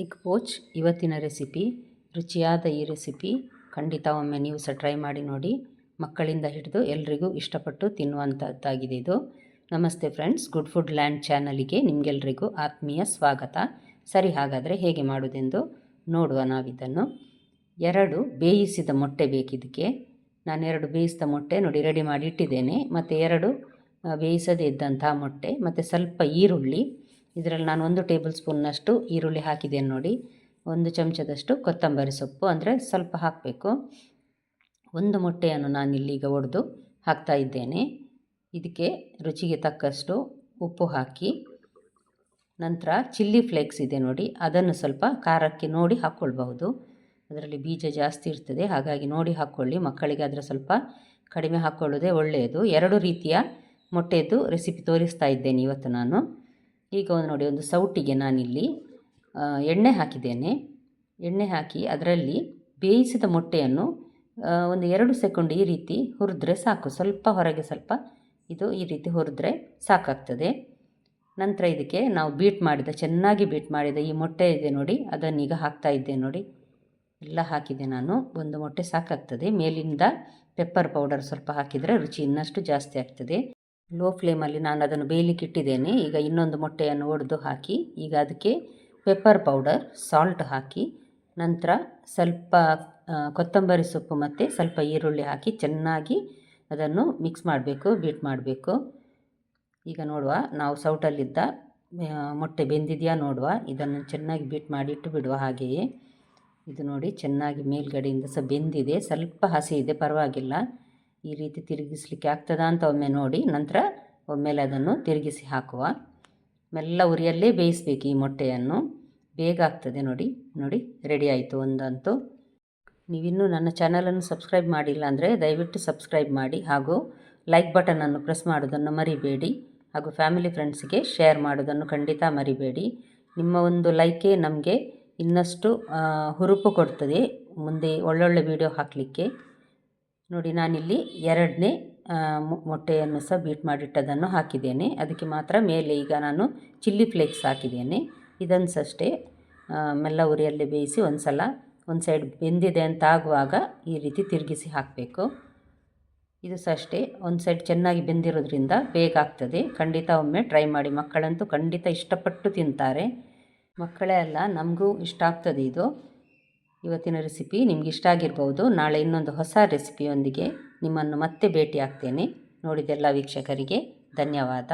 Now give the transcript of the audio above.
Egg pouch ಇವತ್ತಿನ recipe. ರುಚಿಯಾದ ಈ ರೆಸಿಪಿ ಖಂಡಿತ ಒಮ್ಮೆ ನೀವು ಸಹ ಟ್ರೈ ಮಾಡಿ ನೋಡಿ. ಮಕ್ಕಳಿಂದ ಹಿಡಿದು ಎಲ್ರಿಗೂ ಇಷ್ಟಪಟ್ಟು ತಿನ್ನುವಂಥದ್ದಾಗಿದೆ ಇದು. ನಮಸ್ತೆ ಫ್ರೆಂಡ್ಸ್, ಗುಡ್ ಫುಡ್ ಲ್ಯಾಂಡ್ ಚಾನಲಿಗೆ ನಿಮಗೆಲ್ರಿಗೂ ಆತ್ಮೀಯ ಸ್ವಾಗತ. ಸರಿ, ಹಾಗಾದರೆ ಹೇಗೆ ಮಾಡೋದೆಂದು ನೋಡುವ ನಾವಿದನ್ನು. 2 ಬೇಯಿಸಿದ ಮೊಟ್ಟೆ ಬೇಕಿದ್ದಕ್ಕೆ. ನಾನು 2 ಬೇಯಿಸಿದ ಮೊಟ್ಟೆ ನೋಡಿ ರೆಡಿ ಮಾಡಿ ಇಟ್ಟಿದ್ದೇನೆ. ಮತ್ತು 2 ಬೇಯಿಸದೇ ಇದ್ದಂತಹ ಮೊಟ್ಟೆ, ಮತ್ತು ಸ್ವಲ್ಪ ಈರುಳ್ಳಿ. ಇದರಲ್ಲಿ ನಾನು 1 ಟೇಬಲ್ ಸ್ಪೂನ್ನಷ್ಟು ಈರುಳ್ಳಿ ಹಾಕಿದ್ದೇನೆ ನೋಡಿ. 1 ಚಮಚದಷ್ಟು ಕೊತ್ತಂಬರಿ ಸೊಪ್ಪು, ಅಂದರೆ ಸ್ವಲ್ಪ ಹಾಕಬೇಕು. 1 ಮೊಟ್ಟೆಯನ್ನು ನಾನಿಲ್ಲೀಗ ಒಡೆದು ಹಾಕ್ತಾ ಇದ್ದೇನೆ. ಇದಕ್ಕೆ ರುಚಿಗೆ ತಕ್ಕಷ್ಟು ಉಪ್ಪು ಹಾಕಿ, ನಂತರ ಚಿಲ್ಲಿ ಫ್ಲೇಕ್ಸ್ ಇದೆ ನೋಡಿ, ಅದನ್ನು ಸ್ವಲ್ಪ ಖಾರಕ್ಕೆ ನೋಡಿ ಹಾಕ್ಕೊಳ್ಬಹುದು. ಅದರಲ್ಲಿ ಬೀಜ ಜಾಸ್ತಿ ಇರ್ತದೆ, ಹಾಗಾಗಿ ನೋಡಿ ಹಾಕ್ಕೊಳ್ಳಿ. ಮಕ್ಕಳಿಗೆ ಅದರ ಸ್ವಲ್ಪ ಕಡಿಮೆ ಹಾಕ್ಕೊಳ್ಳೋದೇ ಒಳ್ಳೆಯದು. 2 ರೀತಿಯ ಮೊಟ್ಟೆಯದ್ದು ರೆಸಿಪಿ ತೋರಿಸ್ತಾ ಇದ್ದೇನೆ ಇವತ್ತು ನಾನು. ಈಗ ನೋಡಿ, ಒಂದು ಸೌಟಿಗೆ ನಾನಿಲ್ಲಿ ಎಣ್ಣೆ ಹಾಕಿದ್ದೇನೆ. ಎಣ್ಣೆ ಹಾಕಿ ಅದರಲ್ಲಿ ಬೇಯಿಸಿದ ಮೊಟ್ಟೆಯನ್ನು ಒಂದು 2 ಸೆಕೆಂಡ್ ಈ ರೀತಿ ಹುರಿದ್ರೆ ಸಾಕು. ಸ್ವಲ್ಪ ಹೊರಗೆ ಸ್ವಲ್ಪ ಇದು ಈ ರೀತಿ ಹುರಿದ್ರೆ ಸಾಕಾಗ್ತದೆ. ನಂತರ ಇದಕ್ಕೆ ನಾವು ಚೆನ್ನಾಗಿ ಬೀಟ್ ಮಾಡಿದ ಈ ಮೊಟ್ಟೆ ಇದೆ ನೋಡಿ, ಅದನ್ನೀಗ ಹಾಕ್ತಾ ಇದ್ದೆ ನೋಡಿ. ಎಲ್ಲ ಹಾಕಿದೆ ನಾನು. 1 ಮೊಟ್ಟೆ ಸಾಕಾಗ್ತದೆ. ಮೇಲಿಂದ ಪೆಪ್ಪರ್ ಪೌಡರ್ ಸ್ವಲ್ಪ ಹಾಕಿದರೆ ರುಚಿ ಇನ್ನಷ್ಟು ಜಾಸ್ತಿ ಆಗ್ತದೆ. ಲೋ ಫ್ಲೇಮಲ್ಲಿ ನಾನು ಅದನ್ನು ಬೇಯಲಿಕ್ಕೆ ಇಟ್ಟಿದ್ದೇನೆ. ಈಗ ಇನ್ನೊಂದು ಮೊಟ್ಟೆಯನ್ನು ಒಡೆದು ಹಾಕಿ, ಈಗ ಅದಕ್ಕೆ ಪೆಪ್ಪರ್ ಪೌಡರ್, ಸಾಲ್ಟ್ ಹಾಕಿ, ನಂತರ ಸ್ವಲ್ಪ ಕೊತ್ತಂಬರಿ ಸೊಪ್ಪು ಮತ್ತು ಸ್ವಲ್ಪ ಈರುಳ್ಳಿ ಹಾಕಿ ಚೆನ್ನಾಗಿ ಅದನ್ನು ಮಿಕ್ಸ್ ಮಾಡಬೇಕು, ಬೀಟ್ ಮಾಡಬೇಕು. ಈಗ ನೋಡುವ, ನಾವು ಸೌಟಲ್ಲಿದ್ದ ಮೊಟ್ಟೆ ಬೆಂದಿದೆಯಾ ನೋಡುವ. ಇದನ್ನು ಚೆನ್ನಾಗಿ ಬೀಟ್ ಮಾಡಿ ಇಟ್ಟು ಬಿಡುವ ಹಾಗೆಯೇ. ಇದು ನೋಡಿ, ಚೆನ್ನಾಗಿ ಮೇಲ್ಗಡೆಯಿಂದ ಸಹ ಬೆಂದಿದೆ. ಸ್ವಲ್ಪ ಹಸಿ ಇದೆ, ಪರವಾಗಿಲ್ಲ. ಈ ರೀತಿ ತಿರುಗಿಸ್ಲಿಕ್ಕೆ ಆಗ್ತದಾ ಅಂತ ಒಮ್ಮೆ ನೋಡಿ, ನಂತರ ಒಮ್ಮೆಲೆ ಅದನ್ನು ತಿರುಗಿಸಿ ಹಾಕುವ. ಮೆಲ್ಲ ಉರಿಯಲ್ಲೇ ಬೇಯಿಸಬೇಕು ಈ ಮೊಟ್ಟೆಯನ್ನು, ಬೇಗ ಆಗ್ತದೆ. ನೋಡಿ ರೆಡಿ ಆಯಿತು ಒಂದಂತೂ. ನೀವಿನ್ನೂ ನನ್ನ ಚಾನಲನ್ನು ಸಬ್ಸ್ಕ್ರೈಬ್ ಮಾಡಿಲ್ಲ ಅಂದರೆ ದಯವಿಟ್ಟು ಸಬ್ಸ್ಕ್ರೈಬ್ ಮಾಡಿ, ಹಾಗೂ ಲೈಕ್ ಬಟನನ್ನು ಪ್ರೆಸ್ ಮಾಡೋದನ್ನು ಮರಿಬೇಡಿ, ಹಾಗೂ ಫ್ಯಾಮಿಲಿ ಫ್ರೆಂಡ್ಸಿಗೆ ಶೇರ್ ಮಾಡೋದನ್ನು ಖಂಡಿತ ಮರಿಬೇಡಿ. ನಿಮ್ಮ ಒಂದು ಲೈಕೇ ನಮಗೆ ಇನ್ನಷ್ಟು ಹುರುಪು ಕೊಡ್ತದೆ ಮುಂದೆ ಒಳ್ಳೊಳ್ಳೆ ವಿಡಿಯೋ ಹಾಕಲಿಕ್ಕೆ. ನೋಡಿ, ನಾನಿಲ್ಲಿ 2ನೇ ಮೊಟ್ಟೆಯನ್ನು ಸಹ ಬೀಟ್ ಮಾಡಿಟ್ಟದನ್ನು ಹಾಕಿದ್ದೇನೆ. ಅದಕ್ಕೆ ಮಾತ್ರ ಮೇಲೆ ಈಗ ನಾನು ಚಿಲ್ಲಿ ಫ್ಲೇಕ್ಸ್ ಹಾಕಿದ್ದೇನೆ. ಇದನ್ನು ಸಹ ಅಷ್ಟೇ ಮೆಲ್ಲ ಉರಿಯಲ್ಲೇ ಬೇಯಿಸಿ ಒಂದು ಸೈಡ್ ಬೆಂದಿದೆ ಅಂತ ಆಗುವಾಗ ಈ ರೀತಿ ತಿರುಗಿಸಿ ಹಾಕಬೇಕು. ಇದು ಸಹ ಅಷ್ಟೇ ಒಂದು ಸೈಡ್ ಚೆನ್ನಾಗಿ ಬೆಂದಿರೋದ್ರಿಂದ ಬೇಗ ಆಗ್ತದೆ. ಖಂಡಿತ ಒಮ್ಮೆ ಟ್ರೈ ಮಾಡಿ. ಮಕ್ಕಳಂತೂ ಖಂಡಿತ ಇಷ್ಟಪಟ್ಟು ತಿಂತಾರೆ. ಮಕ್ಕಳೇ ಅಲ್ಲ, ನಮಗೂ ಇಷ್ಟ ಆಗ್ತದೆ ಇದು. ಇವತ್ತಿನ ರೆಸಿಪಿ ನಿಮ್ಗೆ ಇಷ್ಟ ಆಗಿರ್ಬೋದು. ನಾಳೆ ಇನ್ನೊಂದು ಹೊಸ ರೆಸಿಪಿಯೊಂದಿಗೆ ನಿಮ್ಮನ್ನು ಮತ್ತೆ ಭೇಟಿ ಆಗ್ತೇನೆ. ನೋಡಿದೆಲ್ಲ ವೀಕ್ಷಕರಿಗೆ ಧನ್ಯವಾದ.